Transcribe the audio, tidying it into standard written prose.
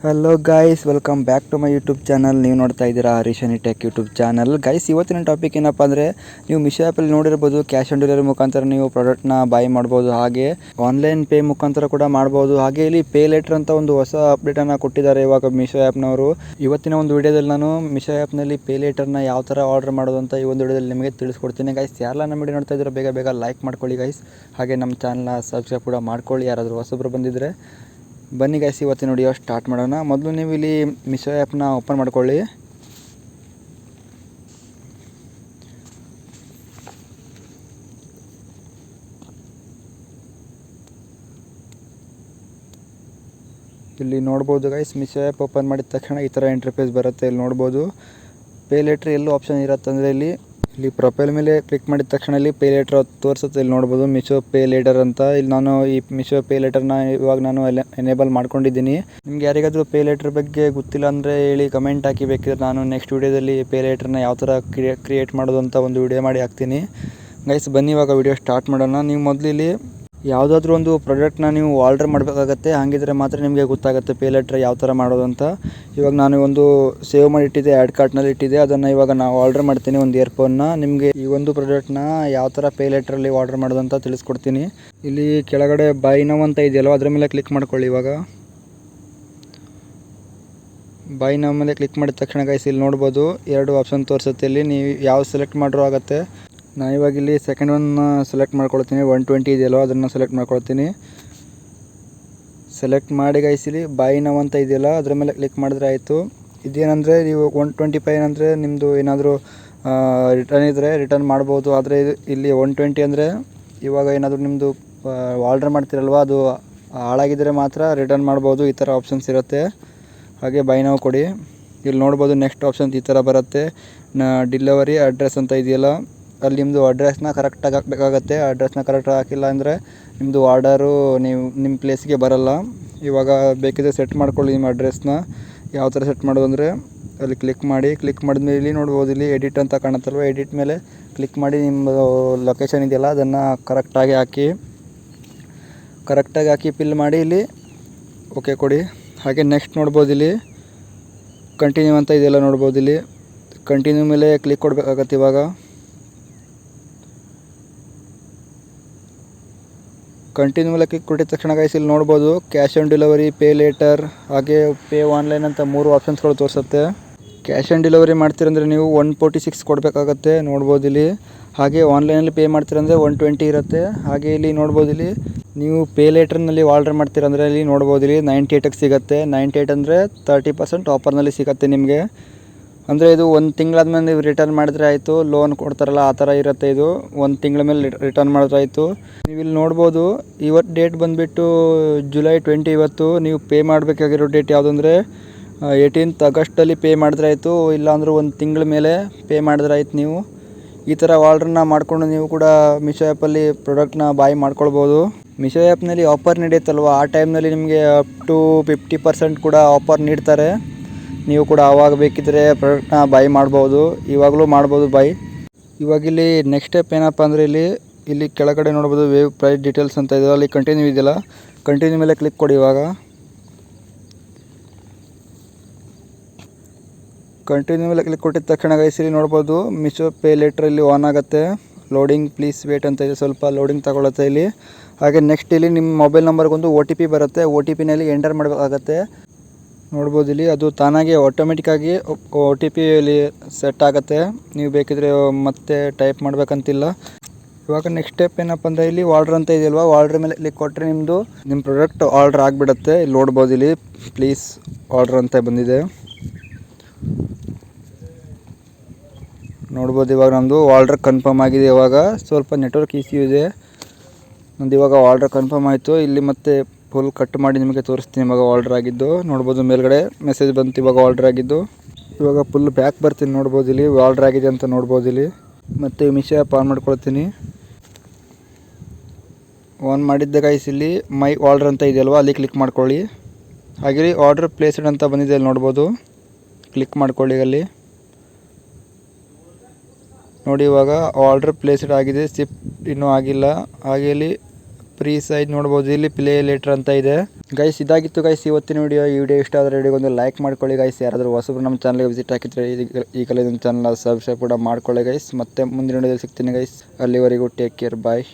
Hello guys, welcome back to my YouTube channel. ನೀವು ನೋಡ್ತಾ ಇದ್ದೀರಾ ಹರೀಶನಿ ಟೆಕ್ ಯೂಟ್ಯೂಬ್ ಚಾನಲ್. ಗೈಸ್, ಇವತ್ತಿನ ಟಾಪಿಕ್ ಏನಪ್ಪ ಅಂದರೆ, ನೀವು ಮಿಶೋ ಆ್ಯಪಲ್ಲಿ ನೋಡಿರ್ಬೋದು, ಕ್ಯಾಶ್ ಆನ್ ಡೆಲಿವರಿ ಮುಖಾಂತರ ನೀವು ಪ್ರಾಡಕ್ಟ್ನ ಬೈ ಮಾಡ್ಬೋದು. ಹಾಗೆ ಆನ್ಲೈನ್ ಪೇ ಮುಖಾಂತರ ಕೂಡ ಮಾಡ್ಬೋದು. ಹಾಗೆ ಇಲ್ಲಿ ಪೇ ಲೇಟರ್ ಅಂತ ಒಂದು ಹೊಸ ಅಪ್ಡೇಟನ್ನು ಕೊಟ್ಟಿದ್ದಾರೆ ಇವಾಗ ಮಿಶೋ ಆ್ಯಪ್ನವರು. ಇವತ್ತಿನ ಒಂದು ವಿಡಿಯೋದಲ್ಲಿ ನಾನು ಮಿಶೋ ಆ್ಯಪ್ನಲ್ಲಿ ಪೇ ಲೇಟರ್ನ ಯಾವ ಥರ ಆರ್ಡರ್ ಮಾಡೋದು ಅಂತ ಈ ಒಂದು ವಿಡಿಯೋದಲ್ಲಿ ನಿಮಗೆ ತಿಳಿಸ್ಕೊಡ್ತೀನಿ. ಗೈಸ್, ಯಾರೆಲ್ಲ ನಮ್ಮ ವಿಡಿಯೋ ನೋಡ್ತಾ ಇದ್ದೀರಾ ಬೇಗ ಲೈಕ್ ಮಾಡ್ಕೊಳ್ಳಿ ಗೈಸ್. ಹಾಗೆ ನಮ್ಮ ಚಾನಲ್ನ ಸಬ್ಸ್ಕ್ರೈಬ್ ಕೂಡ ಮಾಡ್ಕೊಳ್ಳಿ ಯಾರಾದರೂ ಹೊಸಬ್ರು ಬಂದಿದ್ದರೆ. ಬನ್ನಿ ಗೈಸ್, ಇವತ್ತಿನ ವಿಡಿಯೋ ಸ್ಟಾರ್ಟ್ ಮಾಡೋಣ. ಮೊದಲು ನೀವು ಇಲ್ಲಿ ಮಿಶೋ ಆ್ಯಪ್ನ ಓಪನ್ ಮಾಡ್ಕೊಳ್ಳಿ. ಇಲ್ಲಿ ನೋಡ್ಬೋದು ಗೈಸ್, ಮಿಶೋ ಆ್ಯಪ್ ಓಪನ್ ಮಾಡಿದ ತಕ್ಷಣ ಈ ಥರ ಇಂಟರ್ಫೇಸ್ ಬರುತ್ತೆ. ಇಲ್ಲಿ ನೋಡ್ಬೋದು ಪೇ ಲೇಟರ್ ಎಲ್ಲೂ ಆಪ್ಷನ್ ಇರುತ್ತೆ ಅಂದರೆ ಇಲ್ಲಿ ಪ್ರೊಫೈಲ್ ಮೇಲೆ ಕ್ಲಿಕ್ ಮಾಡಿದ ತಕ್ಷಣ ಇಲ್ಲಿ ಪೇ ಲೇಟರ್ ತೋರಿಸುತ್ತೆ. ಇಲ್ಲಿ ನೋಡ್ಬೋದು ಮಿಶೋ ಪೇ ಲೇಟರ್ ಅಂತ. ಇಲ್ಲಿ ನಾನು ಈ ಮಿಶೋ ಪೇ ಲೇಟರ್ನ ಇವಾಗ ನಾನು ಎನೇಬಲ್ ಮಾಡ್ಕೊಂಡಿದ್ದೀನಿ. ನಿಮ್ಗೆ ಯಾರಿಗಾದರೂ ಪೇ ಲೇಟರ್ ಬಗ್ಗೆ ಗೊತ್ತಿಲ್ಲ ಅಂದರೆ ಹೇಳಿ, ಕಮೆಂಟ್ ಹಾಕಿ. ಬೇಕಿದ್ರೆ ನಾನು ನೆಕ್ಸ್ಟ್ ವೀಡಿಯೋದಲ್ಲಿ ಪೇ ಲೇಟರ್ನ ಯಾವ ಥರ ಕ್ರಿಯೇಟ್ ಮಾಡೋದು ಅಂತ ಒಂದು ವಿಡಿಯೋ ಮಾಡಿ ಹಾಕ್ತೀನಿ. ಗೈಸ್, ಬನ್ನಿ ಇವಾಗ ವಿಡಿಯೋ ಸ್ಟಾರ್ಟ್ ಮಾಡೋಣ. ನೀವು ಮೊದಲು ಇಲ್ಲಿ ಯಾವುದಾದ್ರೂ ಒಂದು ಪ್ರಾಡಕ್ಟ್ನ ನೀವು ಆರ್ಡರ್ ಮಾಡಬೇಕಾಗತ್ತೆ. ಹಾಗಿದ್ರೆ ಮಾತ್ರ ನಿಮಗೆ ಗೊತ್ತಾಗುತ್ತೆ ಪೇ ಲೇಟರ್ ಯಾವ ಥರ ಮಾಡೋದು ಅಂತ. ಇವಾಗ ನಾನು ಒಂದು ಸೇವ್ ಮಾಡಿ ಇಟ್ಟಿದ್ದೆ, ಆ್ಯಡ್ ಕಾರ್ಟ್ನಲ್ಲಿ ಇಟ್ಟಿದ್ದೆ. ಅದನ್ನು ಇವಾಗ ನಾವು ಆರ್ಡರ್ ಮಾಡ್ತೀನಿ, ಒಂದು ಇಯರ್ಫೋನ್ನ. ನಿಮಗೆ ಈ ಒಂದು ಪ್ರಾಡಕ್ಟ್ನ ಯಾವ ಥರ ಪೇ ಲೇಟ್ರಲ್ಲಿ ಆರ್ಡರ್ ಮಾಡೋದು ಅಂತ ತಿಳಿಸ್ಕೊಡ್ತೀನಿ. ಇಲ್ಲಿ ಕೆಳಗಡೆ ಬೈ ನೌ ಅಂತ ಇದೆಯಲ್ವ, ಅದರ ಮೇಲೆ ಕ್ಲಿಕ್ ಮಾಡ್ಕೊಳ್ಳಿ. ಇವಾಗ ಬೈ ನೌ ಮೇಲೆ ಕ್ಲಿಕ್ ಮಾಡಿದ ತಕ್ಷಣ ಗೈಸ್, ಇಲ್ಲಿ ನೋಡ್ಬೋದು ಎರಡು ಆಪ್ಷನ್ ತೋರಿಸುತ್ತೆ. ಇಲ್ಲಿ ನೀವು ಯಾವ ಸೆಲೆಕ್ಟ್ ಮಾಡಿರೋ ಆಗುತ್ತೆ. ನಾನು ಇವಾಗ ಇಲ್ಲಿ ಸೆಕೆಂಡ್ ಒನ್ ಸೆಲೆಕ್ಟ್ ಮಾಡ್ಕೊಳ್ತೀನಿ. 120 ಇದೆಯಲ್ವ, ಅದನ್ನು ಸೆಲೆಕ್ಟ್ ಮಾಡ್ಕೊಳ್ತೀನಿ. ಸೆಲೆಕ್ಟ್ ಮಾಡಿ ಗೈಸ್, ಇಲ್ಲಿ ಬೈ ನೌ ಅಂತ ಇದೆಯಲ್ಲ, ಅದರ ಮೇಲೆ ಕ್ಲಿಕ್ ಮಾಡಿದ್ರೆ ಆಯಿತು. ಇದೇನಂದರೆ ನೀವು 125 ಅಂದರೆ ನಿಮ್ಮದು ಏನಾದರೂ ರಿಟರ್ನ್ ಇದ್ದರೆ ರಿಟರ್ನ್ ಮಾಡ್ಬೋದು. ಆದರೆ ಇಲ್ಲಿ 120 ಅಂದರೆ ಇವಾಗ ಏನಾದರೂ ನಿಮ್ಮದು ಆರ್ಡರ್ ಮಾಡ್ತಿರಲ್ವ, ಅದು ಹಾಳಾಗಿದ್ದರೆ ಮಾತ್ರ ರಿಟರ್ನ್ ಮಾಡ್ಬೋದು. ಈ ಥರ ಆಪ್ಷನ್ಸ್ ಇರುತ್ತೆ. ಹಾಗೆ ಬೈ ನೌ ಕೊಡಿ. ಇಲ್ಲಿ ನೋಡ್ಬೋದು ನೆಕ್ಸ್ಟ್ ಆಪ್ಷನ್ ಈ ಥರ ಬರುತ್ತೆ. ಡಿಲಿವರಿ ಅಡ್ರೆಸ್ ಅಂತ ಇದೆಯಲ್ಲ, ಅಲ್ಲಿ ನಿಮ್ಮದು ಅಡ್ರೆಸ್ನ ಕರೆಕ್ಟಾಗಿ ಹಾಕಬೇಕಾಗತ್ತೆ. ಅಡ್ರೆಸ್ನ ಕರೆಕ್ಟಾಗಿ ಹಾಕಿಲ್ಲ ಅಂದರೆ ನಿಮ್ಮದು ಆರ್ಡರು ನಿಮ್ಮ ಪ್ಲೇಸ್ಗೆ ಬರಲ್ಲ. ಇವಾಗ ಬೇಕಿದ್ರೆ ಸೆಟ್ ಮಾಡ್ಕೊಳ್ಳಿ ನಿಮ್ಮ ಅಡ್ರೆಸ್ನ. ಯಾವ ಥರ ಸೆಟ್ ಮಾಡೋದು ಅಂದರೆ ಅಲ್ಲಿ ಕ್ಲಿಕ್ ಮಾಡಿ. ಕ್ಲಿಕ್ ಮಾಡಿದ್ಮೇಲೆ ಇಲ್ಲಿ ನೋಡ್ಬೋದು, ಇಲ್ಲಿ ಎಡಿಟ್ ಅಂತ ಕಾಣುತ್ತಲ್ವ, ಎಡಿಟ್ ಮೇಲೆ ಕ್ಲಿಕ್ ಮಾಡಿ ನಿಮ್ಮದು ಲೊಕೇಶನ್ ಇದೆಯಲ್ಲ ಅದನ್ನು ಕರೆಕ್ಟಾಗಿ ಹಾಕಿ ಫಿಲ್ ಮಾಡಿ ಇಲ್ಲಿ ಓಕೆ ಕೊಡಿ. ಹಾಗೆ ನೆಕ್ಸ್ಟ್ ನೋಡ್ಬೋದು, ಇಲ್ಲಿ ಕಂಟಿನ್ಯೂ ಅಂತ ಇದೆಯಲ್ಲ, ನೋಡ್ಬೋದು ಇಲ್ಲಿ ಕಂಟಿನ್ಯೂ ಮೇಲೆ ಕ್ಲಿಕ್ ಕೊಡಬೇಕಾಗತ್ತೆ. ಇವಾಗ ಕಂಟಿನ್ಯೂ ಮೇಲೆ ಕ್ಲಿಕ್ ಕೊಟ್ಟಿದ ತಕ್ಷಣ ಗೈಸ್, ಇಲ್ಲಿ ನೋಡ್ಬೋದು cash on delivery, pay litre, ಹಾಗೆ ಪೇ ಆನ್ಲೈನ್ ಅಂತ 3 ಆಪ್ಷನ್ಸ್ಗಳು ತೋರಿಸುತ್ತೆ. ಕ್ಯಾಶ್ ಆನ್ ಡೆಲಿವರಿ ಮಾಡ್ತೀರಂದರೆ ನೀವು 146 ಕೊಡಬೇಕಾಗತ್ತೆ, ನೋಡ್ಬೋದು ಇಲ್ಲಿ. ಹಾಗೆ ಆನ್ಲೈನಲ್ಲಿ ಪೇ ಮಾಡ್ತೀರಂದರೆ 120 ಇರುತ್ತೆ. ಹಾಗೆ ಇಲ್ಲಿ ನೋಡ್ಬೋದು, ಇಲ್ಲಿ ನೀವು ಪೇ ಲೇಟರ್ನಲ್ಲಿ ಆರ್ಡರ್ ಮಾಡ್ತೀರಂದರೆ ಇಲ್ಲಿ ನೋಡ್ಬೋದು, ಇಲ್ಲಿ 98ಗೆ ಸಿಗುತ್ತೆ. 98 ಅಂದರೆ 30% ಆಫರ್ನಲ್ಲಿ ಸಿಗುತ್ತೆ ನಿಮಗೆ. ಅಂದರೆ ಇದು ಒಂದು ತಿಂಗಳಾದ್ಮೇಲೆ ನೀವು ರಿಟರ್ನ್ ಮಾಡಿದ್ರೆ ಆಯಿತು. ಲೋನ್ ಕೊಡ್ತಾರಲ್ಲ ಆ ಥರ ಇರುತ್ತೆ. ಇದು ಒಂದು ತಿಂಗಳ ಮೇಲೆ ರಿಟರ್ನ್ ಮಾಡಿದ್ರೆ ಆಯಿತು. ನೀವು ಇಲ್ಲಿ ನೋಡ್ಬೋದು, ಇವತ್ತು ಡೇಟ್ ಬಂದುಬಿಟ್ಟು ಜುಲೈ 20. ಇವತ್ತು ನೀವು ಪೇ ಮಾಡಬೇಕಾಗಿರೋ ಡೇಟ್ ಯಾವುದು ಅಂದರೆ 18th ಆಗಸ್ಟಲ್ಲಿ ಪೇ ಮಾಡಿದ್ರೆ ಆಯಿತು. ಇಲ್ಲಾಂದ್ರೆ ಒಂದು ತಿಂಗಳ ಮೇಲೆ ಪೇ ಮಾಡಿದ್ರೆ ಆಯ್ತು. ನೀವು ಈ ಥರ ಆರ್ಡ್ರನ್ನ ಮಾಡಿಕೊಂಡು ನೀವು ಕೂಡ ಮಿಶೋ ಆ್ಯಪಲ್ಲಿ ಪ್ರಾಡಕ್ಟ್ನ ಬಾಯ್ ಮಾಡ್ಕೊಳ್ಬೋದು. ಮಿಶೋ ಆ್ಯಪ್ನಲ್ಲಿ ಆಫರ್ ನಡೆಯುತ್ತಲ್ವ, ಆ ಟೈಮ್ನಲ್ಲಿ ನಿಮಗೆ ಅಪ್ ಟು 50% ಕೂಡ ಆಫರ್ ನೀಡ್ತಾರೆ. ನೀವು ಕೂಡ ಆವಾಗ ಬೇಕಿದ್ದರೆ ಪ್ರಾಡಕ್ಟ್ನ ಬೈ ಮಾಡ್ಬೋದು. ಇವಾಗಲೂ ಮಾಡ್ಬೋದು ಬೈ. ಇವಾಗ ಇಲ್ಲಿ ನೆಕ್ಸ್ಟ್ ಸ್ಟೆಪ್ ಏನಪ್ಪ ಅಂದರೆ ಇಲ್ಲಿ ಕೆಳಗಡೆ ನೋಡ್ಬೋದು ವೇವ್ ಪ್ರೈಸ್ ಡೀಟೇಲ್ಸ್ ಅಂತ ಇದೆ. ಅಲ್ಲಿ ಕಂಟಿನ್ಯೂ ಇದೆಯಲ್ಲ, ಕಂಟಿನ್ಯೂ ಮೇಲೆ ಕ್ಲಿಕ್ ಕೊಡಿ. ಇವಾಗ ಕಂಟಿನ್ಯೂ ಮೇಲೆ ಕ್ಲಿಕ್ ಕೊಟ್ಟಿದ ತಕ್ಷಣ ಗೈಸ್, ಇಲ್ಲಿ ನೋಡ್ಬೋದು ಮಿಶೋ ಪೇ ಲೇಟರ್ ಇಲ್ಲಿ ಆನ್ ಆಗುತ್ತೆ. ಲೋಡಿಂಗ್ ಪ್ಲೀಸ್ ವೇಟ್ ಅಂತ ಇದೆ, ಸ್ವಲ್ಪ ಲೋಡಿಂಗ್ ತಗೊಳುತ್ತೆ ಇಲ್ಲಿ. ಹಾಗೆ ನೆಕ್ಸ್ಟ್ ಇಲ್ಲಿ ನಿಮ್ಮ ಮೊಬೈಲ್ ನಂಬರ್ಗೊಂದು OTP ಬರುತ್ತೆ. OTPನಲ್ಲಿ ಎಂಟರ್ ಮಾಡಬೇಕಾಗತ್ತೆ. ನೋಡ್ಬೋದು ಇಲ್ಲಿ ಅದು ತಾನಾಗಿ ಆಟೋಮೆಟಿಕ್ಕಾಗಿ OTP ಇಲ್ಲಿ ಸೆಟ್ ಆಗುತ್ತೆ. ನೀವು ಬೇಕಿದ್ರೆ ಮತ್ತೆ ಟೈಪ್ ಮಾಡಬೇಕಂತಿಲ್ಲ. ಇವಾಗ ನೆಕ್ಸ್ಟ್ ಸ್ಟೆಪ್ ಏನಪ್ಪ ಅಂದರೆ ಇಲ್ಲಿ ಆರ್ಡ್ರ್ ಅಂತ ಇದೆಯಲ್ವ, ಆರ್ಡ್ರ್ ಮೇಲೆ ಕ್ಲಿಕ್ ಕೊಟ್ಟರೆ ನಿಮ್ಮ ಪ್ರಾಡಕ್ಟ್ ಆರ್ಡ್ರ್ ಆಗಿಬಿಡುತ್ತೆ. ಇಲ್ಲಿ ನೋಡ್ಬೋದು, ಇಲ್ಲಿ ಪ್ಲೀಸ್ ಆರ್ಡ್ರ್ ಅಂತ ಬಂದಿದೆ. ನೋಡ್ಬೋದು ಇವಾಗ ನಮ್ಮದು ಆರ್ಡ್ರ್ ಕನ್ಫರ್ಮ್ ಆಗಿದೆ. ಇವಾಗ ಸ್ವಲ್ಪ ನೆಟ್ವರ್ಕ್ ಇಶ್ಯೂ ಇದೆ. ನಂದು ಇವಾಗ ಆರ್ಡ್ರ್ ಕನ್ಫರ್ಮ್ ಆಯಿತು. ಇಲ್ಲಿ ಮತ್ತೆ ಫುಲ್ ಕಟ್ ಮಾಡಿ ನಿಮಗೆ ತೋರಿಸ್ತೀನಿ ಇವಾಗ ಆರ್ಡ್ರ್ ಆಗಿದ್ದು. ನೋಡ್ಬೋದು ಮೇಲ್ಗಡೆ ಮೆಸೇಜ್ ಬಂತು ಇವಾಗ ಆರ್ಡ್ರ್ ಆಗಿದ್ದು. ಇವಾಗ ಫುಲ್ ಬ್ಯಾಕ್ ಬರ್ತೀನಿ, ನೋಡ್ಬೋದು ಇಲ್ಲಿ ಆರ್ಡ್ರ್ ಆಗಿದೆ ಅಂತ ನೋಡ್ಬೋದು ಇಲ್ಲಿ. ಮತ್ತು ಮಿಶೋ ಆ್ಯಪ್ ಆನ್ ಮಾಡ್ಕೊಳ್ತೀನಿ. ಆನ್ ಮಾಡಿದ್ದ ಗೈಸ್, ಇಲ್ಲಿ ಮೈ ಆರ್ಡ್ರ್ ಅಂತ ಇದೆಯಲ್ವ, ಅಲ್ಲಿ ಕ್ಲಿಕ್ ಮಾಡ್ಕೊಳ್ಳಿ. ಹಾಗೆ ಆರ್ಡ್ರ್ ಪ್ಲೇಸ್ಡ್ ಅಂತ ಬಂದಿದೆ, ಅಲ್ಲಿ ನೋಡ್ಬೋದು. ಕ್ಲಿಕ್ ಮಾಡ್ಕೊಳ್ಳಿ ಅಲ್ಲಿ. ನೋಡಿ ಇವಾಗ ಆರ್ಡ್ರ್ ಪ್ಲೇಸ್ಡ್ ಆಗಿದೆ, ಶಿಪ್ ಇನ್ನೂ ಆಗಿಲ್ಲ. ಹಾಗೆ ಇಲ್ಲಿ ಫ್ರೀ ಸೈಜ್ ನೋಡ್ಬೋದು ಇಲ್ಲಿ ಪ್ಲೇ ಲೇಟರ್ ಅಂತ ಇದೆ. ಗೈಸ್ ಇದಾಗಿತ್ತು ಗೈಸ್ ಇವತ್ತಿನ ವಿಡಿಯೋ. ಈ ವಿಡಿಯೋ ಇಷ್ಟ ಆದರೆ ವಿಡಿಯೋಗೆ ಒಂದು ಲೈಕ್ ಮಾಡ್ಕೊಳ್ಳಿ ಗೈಸ್. ಯಾರಾದರೂ ಹೊಸಬ್ರು ನಮ್ಮ ಚಾನಲ್ಗೆ ವಿಸಿಟ್ ಹಾಕಿದ್ರೆ ಈಗಲೇ ನಮ್ಮ ಚಾನಲ್ ಸಬ್ಸ್ಕ್ರೈಬ್ ಕೂಡ ಮಾಡ್ಕೊಳ್ಳಿ ಗೈಸ್. ಮತ್ತೆ ಮುಂದಿನ ವಿಡಿಯೋದಲ್ಲಿ ಸಿಗ್ತೀನಿ ಗೈಸ್. ಅಲ್ಲಿವರೆಗೂ ಟೇಕ್ ಕೇರ್, ಬಾಯ್.